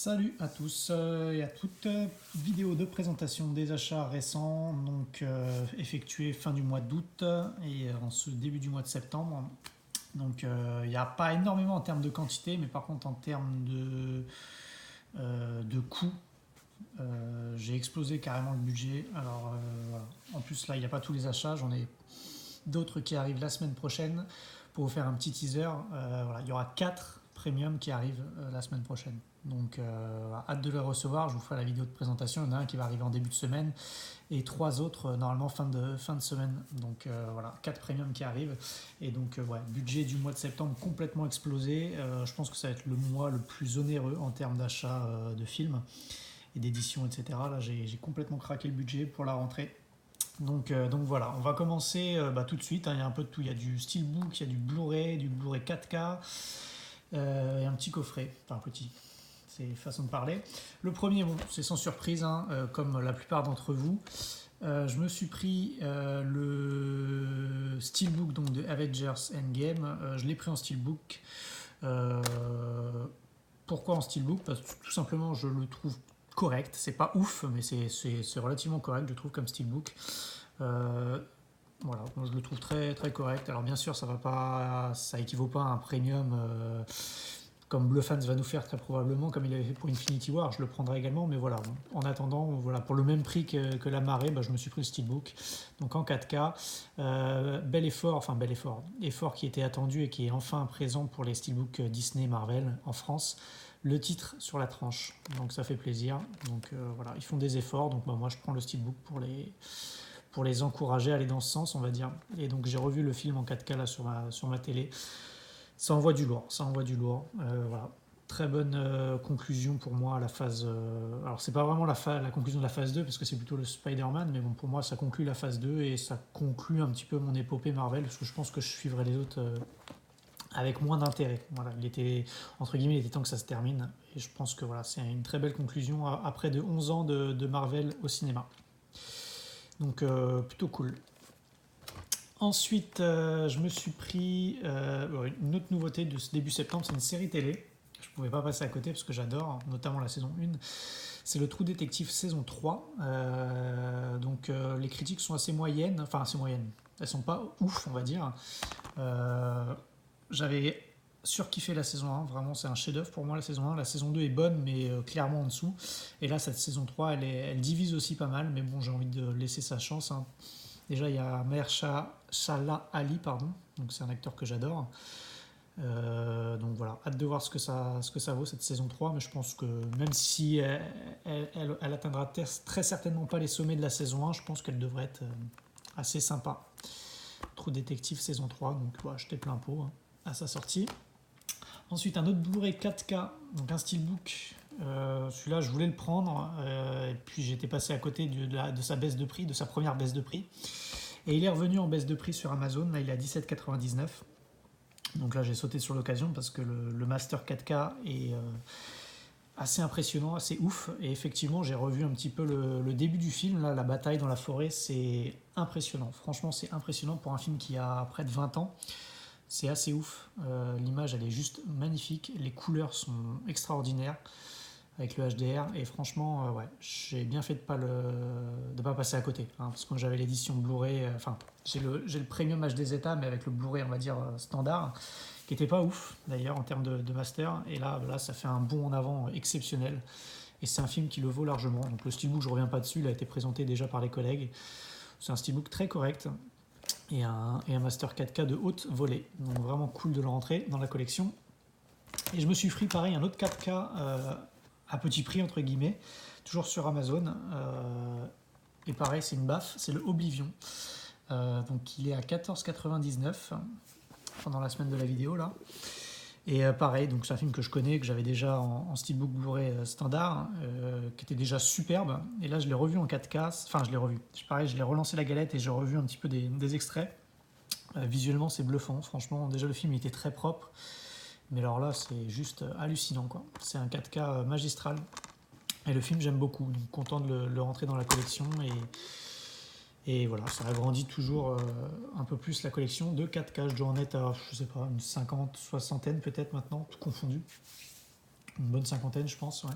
Salut à tous et à toutes. Vidéo de présentation des achats récents, donc effectués fin du mois d'août et en ce début du mois de septembre. Donc il n'y a pas énormément en termes de quantité, mais par contre en termes de coûts, j'ai explosé carrément le budget. Alors voilà. En plus là, il n'y a pas tous les achats, j'en ai d'autres qui arrivent la semaine prochaine. Pour vous faire un petit teaser, voilà, il y aura 4 premiums qui arrivent la semaine prochaine. Donc hâte de les recevoir, je vous ferai la vidéo de présentation. Il y en a un qui va arriver en début de semaine et 3 autres normalement fin de semaine. Donc voilà, 4 premiums qui arrivent. Et donc ouais, budget du mois de septembre complètement explosé. Je pense que ça va être le mois le plus onéreux en termes d'achat de films et d'édition, etc. Là j'ai complètement craqué le budget pour la rentrée. Donc voilà, on va commencer tout de suite, hein. Il y a un peu de tout. Il y a du Steelbook, il y a du Blu-ray 4K et un petit coffret. Enfin, petit, c'est façon de parler. Le premier, bon, c'est sans surprise, hein, comme la plupart d'entre vous. Je me suis pris le Steelbook donc, de Avengers Endgame. Je l'ai pris en Steelbook. Euh, Pourquoi en Steelbook? Parce que tout simplement, je le trouve correct. C'est pas ouf, mais c'est relativement correct, je trouve, comme Steelbook. Euh, voilà, moi je le trouve très très correct. Alors bien sûr, ça équivaut pas à un premium comme Bluffans va nous faire très probablement, comme il avait fait pour Infinity War. Je le prendrai également, mais voilà. En attendant, voilà, pour le même prix que la marée, je me suis pris le Steelbook, donc en 4K. Bel effort, effort qui était attendu et qui est enfin présent pour les Steelbooks Disney Marvel en France. Le titre sur la tranche, donc ça fait plaisir. Donc voilà, ils font des efforts. Donc moi je prends le Steelbook pour les encourager à aller dans ce sens, on va dire. Et donc j'ai revu le film en 4K là sur ma télé. Ça envoie du lourd, ça envoie du lourd. Voilà. Très bonne conclusion pour moi à la phase. Alors c'est pas vraiment la conclusion de la phase 2 parce que c'est plutôt le Spider-Man, mais bon pour moi ça conclut la phase 2 et ça conclut un petit peu mon épopée Marvel parce que je pense que je suivrai les autres avec moins d'intérêt. Voilà, il était entre guillemets, il était temps que ça se termine et je pense que voilà c'est une très belle conclusion après de 11 ans de Marvel au cinéma. Donc plutôt cool. Ensuite, je me suis pris une autre nouveauté de ce début septembre, c'est une série télé. Je ne pouvais pas passer à côté parce que j'adore, notamment la saison 1. C'est le Trou Détective saison 3. Les critiques sont assez moyennes, enfin assez moyennes. Elles sont pas ouf, on va dire. J'avais surkiffé la saison 1, vraiment c'est un chef-d'œuvre pour moi la saison 1. La saison 2 est bonne, mais clairement en dessous. Et là, cette saison 3, elle divise aussi pas mal, mais bon, j'ai envie de laisser sa chance, hein. Déjà, il y a Mahershala Ali, pardon, donc c'est un acteur que j'adore. Donc voilà, hâte de voir ce que ça vaut cette saison 3, mais je pense que même si elle atteindra très certainement pas les sommets de la saison 1, je pense qu'elle devrait être assez sympa. Trou Détective saison 3, donc voilà, jeter plein pot hein, à sa sortie. Ensuite, un autre Blu-ray 4K, donc un Steelbook. Celui-là, je voulais le prendre, et puis j'étais passé à côté de sa baisse de prix, de sa première baisse de prix. Et il est revenu en baisse de prix sur Amazon, là il est à 17,99. Donc là j'ai sauté sur l'occasion parce que le Master 4K est assez impressionnant, assez ouf. Et effectivement j'ai revu un petit peu le début du film, là, la bataille dans la forêt, c'est impressionnant. Franchement c'est impressionnant pour un film qui a près de 20 ans. C'est assez ouf, l'image elle est juste magnifique, les couleurs sont extraordinaires avec le HDR et franchement ouais, j'ai bien fait de pas passer à côté hein, parce que j'avais l'édition Blu-ray, j'ai le premium HD Zeta mais avec le Blu-ray on va dire standard qui était pas ouf d'ailleurs en termes de master et là ça fait un bond en avant exceptionnel et c'est un film qui le vaut largement. Donc le steelbook je reviens pas dessus, il a été présenté déjà par les collègues, c'est un steelbook très correct et un Master 4K de haute volée. Donc vraiment cool de le rentrer dans la collection. Et je me suis pris pareil un autre 4K à petit prix entre guillemets, toujours sur Amazon. Et pareil c'est une baffe, c'est le Oblivion. Donc il est à 14,99 pendant la semaine de la vidéo là. Et pareil, donc c'est un film que je connais, que j'avais déjà en steelbook Blu-ray standard, qui était déjà superbe. Et là, je l'ai revu en 4K. Enfin, je l'ai revu. Pareil, je l'ai relancé la galette et j'ai revu un petit peu des extraits. Visuellement, c'est bluffant. Franchement, déjà le film il était très propre. Mais alors là, c'est juste hallucinant, quoi. C'est un 4K magistral. Et le film, j'aime beaucoup. Donc, content de le rentrer dans la collection. Et voilà, ça agrandit toujours un peu plus la collection de 4K. Je dois en être à, je sais pas, une 50, soixantaine peut-être maintenant, tout confondu. une bonne cinquantaine, je pense. Ouais.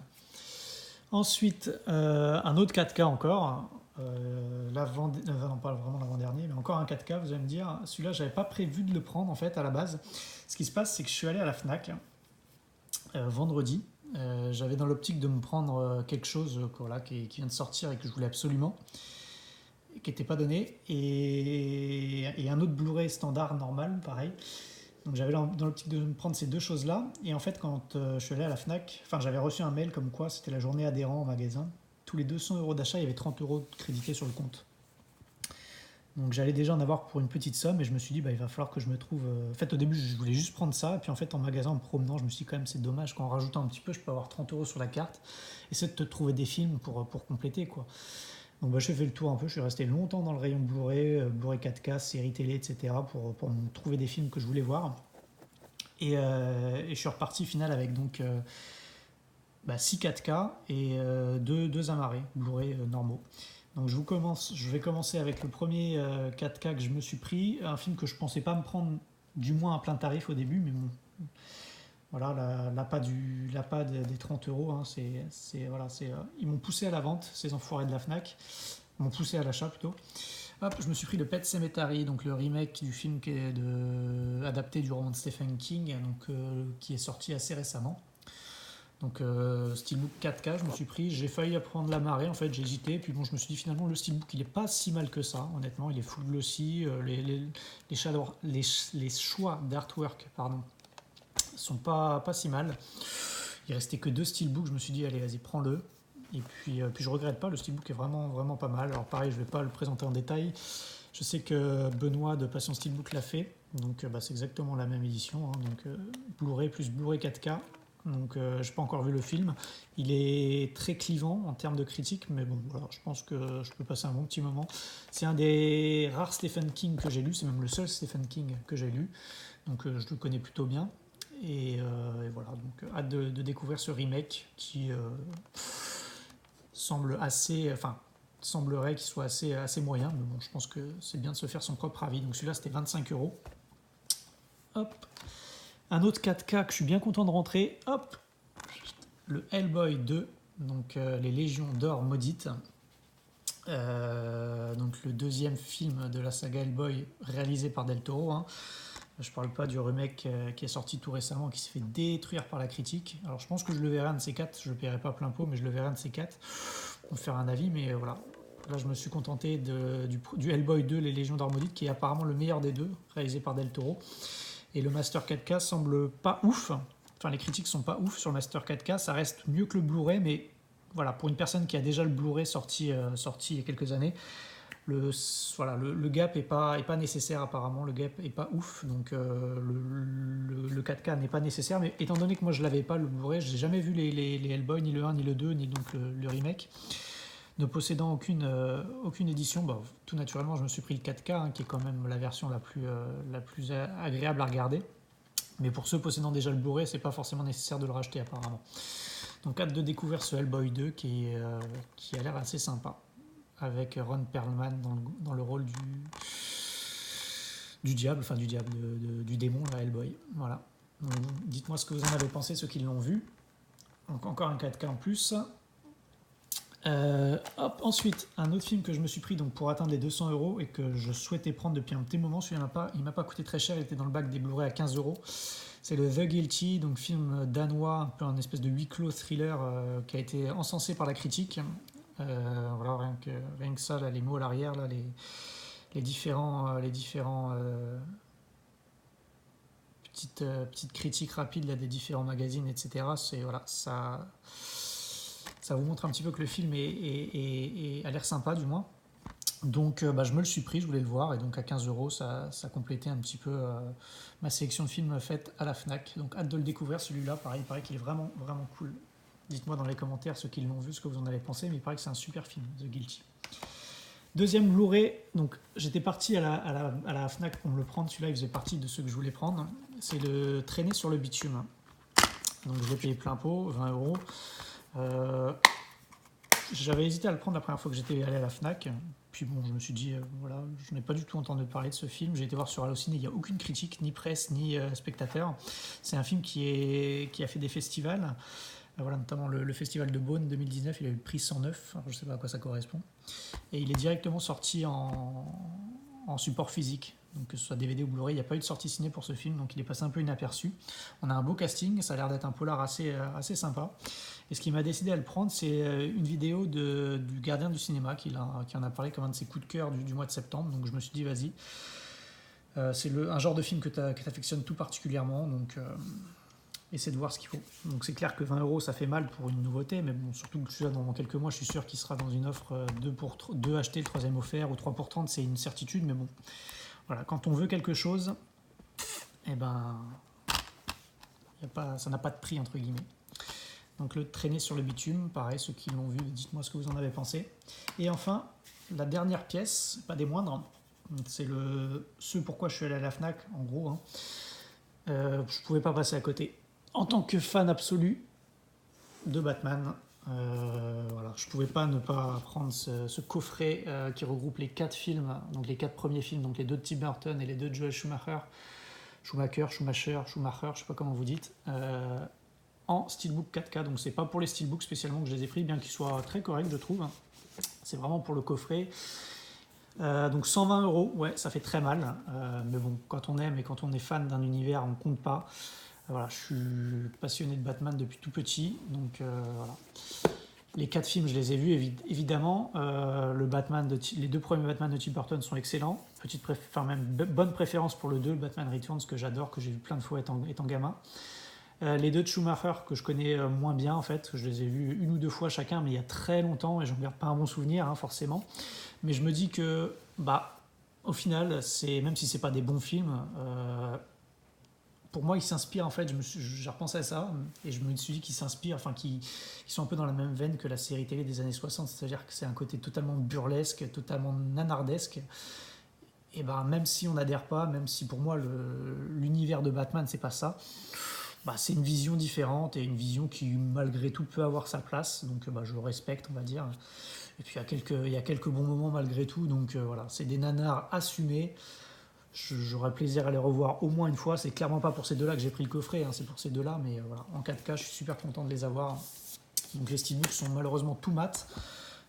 Ensuite, un autre 4K encore. Non, pas vraiment l'avant-dernier, mais encore un 4K, vous allez me dire. Celui-là, j'avais pas prévu de le prendre en fait à la base. Ce qui se passe, c'est que je suis allé à la Fnac vendredi. J'avais dans l'optique de me prendre quelque chose voilà, qui vient de sortir et que je voulais absolument, qui n'était pas donné, et un autre Blu-ray standard normal, pareil. Donc j'avais dans l'optique de me prendre ces deux choses-là. Et en fait, quand je suis allé à la Fnac, j'avais reçu un mail comme quoi c'était la journée adhérent au magasin. Tous les 200 euros d'achat, il y avait 30 euros crédités sur le compte. Donc j'allais déjà en avoir pour une petite somme et je me suis dit il va falloir que je me trouve. En fait au début je voulais juste prendre ça, et puis en fait en magasin en me promenant je me suis dit quand même c'est dommage qu'en rajoutant un petit peu je peux avoir 30 euros sur la carte. Essaie de te trouver des films pour compléter quoi. Donc j'ai fait le tour un peu, je suis resté longtemps dans le rayon Blu-ray, Blu-ray 4K, séries télé, etc. pour me trouver des films que je voulais voir. Et je suis reparti final avec donc 6 4K et deux amarrés Blu-ray normaux. Donc je vais commencer avec le premier 4K que je me suis pris, un film que je pensais pas me prendre du moins à plein tarif au début, mais bon, voilà, l'appât des 30 euros, hein, ils m'ont poussé à la vente, ces enfoirés de la Fnac, ils m'ont poussé à l'achat plutôt. Hop, je me suis pris le Pet Sematary, donc le remake du film qui est adapté du roman de Stephen King, donc, qui est sorti assez récemment. Donc Steelbook 4K, je me suis pris, j'ai failli apprendre la marée, en fait j'ai hésité, puis bon je me suis dit finalement le Steelbook il est pas si mal que ça, honnêtement, il est full glossy, les choix d'artwork sont pas si mal. Il restait que 2 Steelbooks, je me suis dit allez vas-y prends-le, et puis je regrette pas, le Steelbook est vraiment pas mal. Alors pareil je vais pas le présenter en détail, je sais que Benoît de Passion Steelbook l'a fait, donc c'est exactement la même édition, hein, donc Blu-ray plus Blu-ray 4K. Donc je n'ai pas encore vu le film. Il est très clivant en termes de critique, mais bon, voilà, je pense que je peux passer un bon petit moment. C'est un des rares Stephen King que j'ai lu, c'est même le seul Stephen King que j'ai lu, donc je le connais plutôt bien. Et voilà, donc hâte de découvrir ce remake qui semblerait qu'il soit assez moyen, mais bon, je pense que c'est bien de se faire son propre avis. Donc celui-là, c'était 25 euros. Hop. Un autre 4K que je suis bien content de rentrer, hop, le Hellboy 2, donc les Légions d'Or maudites. Donc le deuxième film de la saga Hellboy réalisé par Del Toro. Hein. Je parle pas du remake qui est sorti tout récemment, qui s'est fait détruire par la critique. Alors je pense que je le verrai un de ces quatre, je le paierai pas plein pot, mais je le verrai un de ces quatre pour me faire un avis, mais voilà. Là je me suis contenté du Hellboy 2, les Légions d'Or maudites, qui est apparemment le meilleur des deux, réalisé par Del Toro. Et le Master 4K semble pas ouf. Enfin, les critiques sont pas ouf sur le Master 4K. Ça reste mieux que le Blu-ray, mais voilà, pour une personne qui a déjà le Blu-ray sorti il y a quelques années, le gap est pas nécessaire apparemment. Le gap est pas ouf, donc le 4K n'est pas nécessaire. Mais étant donné que moi je l'avais pas le Blu-ray, j'ai jamais vu les Hellboy, ni le 1, ni le 2, ni donc le remake. Ne possédant aucune édition, tout naturellement je me suis pris le 4K, hein, qui est quand même la version la plus agréable à regarder. Mais pour ceux possédant déjà le Blu-ray, c'est pas forcément nécessaire de le racheter apparemment. Donc hâte de découvrir ce Hellboy 2 qui a l'air assez sympa, avec Ron Perlman dans le rôle du diable, du démon, là, Hellboy. Voilà. Donc, dites-moi ce que vous en avez pensé, ceux qui l'ont vu. Donc encore un 4K en plus. Ensuite, un autre film que je me suis pris donc, pour atteindre les 200 euros et que je souhaitais prendre depuis un petit moment, celui-là il m'a pas coûté très cher, il était dans le bac des Blu-ray à 15 euros. C'est le The Guilty, donc film danois, un peu un espèce de huis clos thriller qui a été encensé par la critique. Voilà, rien que ça, là, les mots à l'arrière, là, les différents petites critiques rapides là, des différents magazines, etc. Voilà, ça vous montre un petit peu que le film a l'air sympa du moins. Donc je me le suis pris, je voulais le voir, et donc à 15 euros ça complétait un petit peu ma sélection de films faite à la Fnac. Donc hâte de le découvrir celui-là, pareil, il paraît qu'il est vraiment cool. Dites-moi dans les commentaires ceux qui l'ont vu, ce que vous en avez pensé, mais il paraît que c'est un super film, The Guilty. Deuxième Blu-ray, donc j'étais parti à la Fnac pour me le prendre, celui-là il faisait partie de ceux que je voulais prendre, c'est le Traîner sur le bitume. Donc je l'ai payé plein pot, 20 euros. J'avais hésité à le prendre la première fois que j'étais allé à la Fnac, puis bon je me suis dit voilà, je n'ai pas du tout entendu parler de ce film, j'ai été voir sur Allociné, il n'y a aucune critique, ni presse, ni spectateur. C'est un film qui a fait des festivals, Voilà, notamment le festival de Beaune 2019, il a eu le prix 109, alors je ne sais pas à quoi ça correspond. Et il est directement sorti en support physique, donc que ce soit DVD ou Blu-ray, il n'y a pas eu de sortie ciné pour ce film, donc il est passé un peu inaperçu. On a un beau casting, ça a l'air d'être un polar assez sympa. Et ce qui m'a décidé à le prendre, c'est une vidéo du Gardien du cinéma qui en a parlé comme un de ses coups de cœur du mois de septembre, donc je me suis dit vas-y. C'est un genre de film que tu affectionnes tout particulièrement, donc essaie de voir ce qu'il faut. Donc c'est clair que 20 euros ça fait mal pour une nouveauté, mais bon, surtout que celui-là dans quelques mois je suis sûr qu'il sera dans une offre 2 achetés, le troisième offert, ou 3 pour 30, c'est une certitude, mais bon, voilà, quand on veut quelque chose, eh ben, ça n'a pas de prix entre guillemets. Donc le traîner sur le bitume, pareil, ceux qui l'ont vu, dites-moi ce que vous en avez pensé. Et enfin, la dernière pièce, pas des moindres, c'est ce pourquoi je suis allé à la FNAC, en gros. Hein. Je pouvais pas passer à côté. En tant que fan absolu de Batman, voilà, je pouvais pas ne pas prendre ce coffret qui regroupe les 4 films, donc les 4 premiers films, donc les 2 de Tim Burton et les 2 de Joel Schumacher, je sais pas comment vous dites, en Steelbook 4K. Donc c'est pas pour les Steelbooks spécialement que je les ai pris, bien qu'ils soient très corrects, je trouve. C'est vraiment pour le coffret. Donc 120 euros, ouais, ça fait très mal. Mais bon, quand on aime et quand on est fan d'un univers, on compte pas. Voilà, je suis passionné de Batman depuis tout petit, donc voilà. Les 4 films, je les ai vus, évidemment. Les 2 premiers Batman de Tim Burton sont excellents. Même bonne préférence pour le 2, le Batman Returns, que j'adore, que j'ai vu plein de fois étant gamin. Les 2 de Schumacher, que je connais moins bien, en fait. Je les ai vus 1 ou 2 fois chacun, mais il y a très longtemps, et j'en garde pas un bon souvenir, hein, forcément. Mais je me dis que, au final, même si c'est pas des bons films, pour moi, ils s'inspirent, en fait, j'ai repensé à ça, et je me suis dit qu'ils s'inspirent, enfin, qu'ils sont un peu dans la même veine que la série télé des années 60, c'est-à-dire que c'est un côté totalement burlesque, totalement nanardesque, et même si on n'adhère pas, même si pour moi, l'univers de Batman, c'est pas ça, c'est une vision différente, et une vision qui, malgré tout, peut avoir sa place, donc je le respecte, on va dire. Et puis, il y a quelques bons moments, malgré tout, donc voilà, c'est des nanars assumés. J'aurais plaisir à les revoir au moins une fois. C'est clairement pas pour ces 2-là que j'ai pris le coffret, hein, c'est pour ces 2-là, mais voilà, en 4K, je suis super content de les avoir. Donc les steelbooks sont malheureusement tout mat,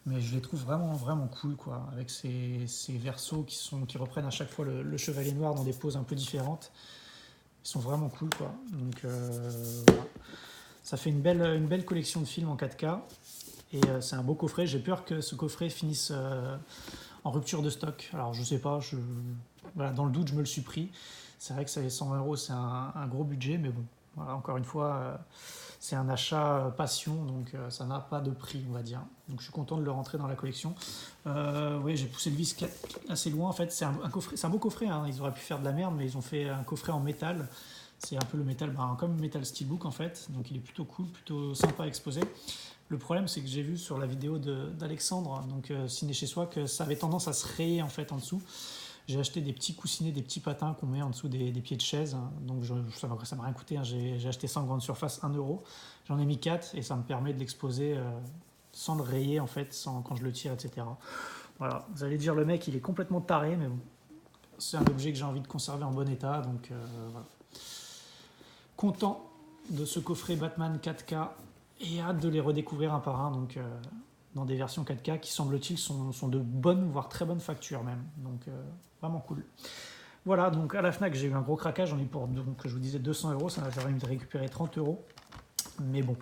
mais je les trouve vraiment, vraiment cool, quoi, avec ces versos qui reprennent à chaque fois le Chevalier Noir dans des poses un peu différentes. Ils sont vraiment cool, quoi. Donc voilà. Ça fait une belle collection de films en 4K, et c'est un beau coffret. J'ai peur que ce coffret finisse en rupture de stock. Alors je sais pas, voilà, dans le doute, je me le suis pris. C'est vrai que 120 euros, c'est un gros budget, mais bon, voilà, encore une fois, c'est un achat passion, donc ça n'a pas de prix, on va dire. Donc je suis content de le rentrer dans la collection. Oui, j'ai poussé le vis assez loin. En fait, c'est un beau coffret. Hein. Ils auraient pu faire de la merde, mais ils ont fait un coffret en métal. C'est un peu le métal, comme Metal Steelbook en fait. Donc il est plutôt cool, plutôt sympa à exposer. Le problème, c'est que j'ai vu sur la vidéo d'Alexandre, donc Ciné Chez Soi, que ça avait tendance à se rayer en fait en dessous. J'ai acheté des petits coussinets, des petits patins qu'on met en dessous des pieds de chaise. Hein. Donc ça m'a rien coûté. Hein. J'ai acheté ça en grande surface 1 euro. J'en ai mis 4 et ça me permet de l'exposer sans le rayer en fait, quand je le tire, etc. Voilà. Vous allez dire le mec il est complètement taré, mais bon, c'est un objet que j'ai envie de conserver en bon état. Donc voilà. Content de ce coffret Batman 4K et hâte de les redécouvrir un par un. Donc dans des versions 4K qui semble-t-il sont de bonnes, voire très bonnes factures même. Donc vraiment cool. Voilà, donc à la FNAC j'ai eu un gros craquage, j'en ai pour, donc, je vous disais 200 euros, ça m'a permis de récupérer 30 euros. Mais bon,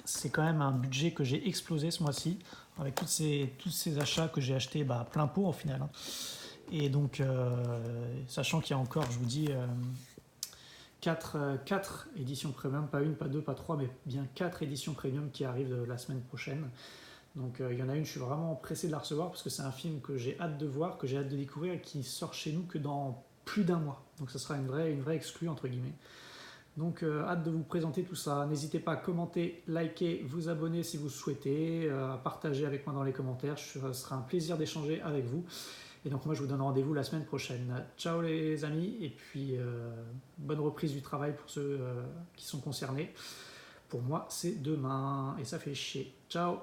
c'est quand même un budget que j'ai explosé ce mois-ci, avec tous ces achats que j'ai achetés plein pot au final. Hein. Et donc, sachant qu'il y a encore, je vous dis, 4 éditions premium, pas une, pas deux, pas trois, mais bien 4 éditions premium qui arrivent la semaine prochaine. Donc il y en a une, je suis vraiment pressé de la recevoir parce que c'est un film que j'ai hâte de voir, que j'ai hâte de découvrir et qui sort chez nous que dans plus d'1 mois. Donc ça sera une vraie exclue entre guillemets. Donc hâte de vous présenter tout ça. N'hésitez pas à commenter, liker, vous abonner si vous souhaitez, à partager avec moi dans les commentaires. Ce sera un plaisir d'échanger avec vous. Et donc moi je vous donne rendez-vous la semaine prochaine. Ciao les amis et puis bonne reprise du travail pour ceux qui sont concernés. Pour moi c'est demain et ça fait chier. Ciao.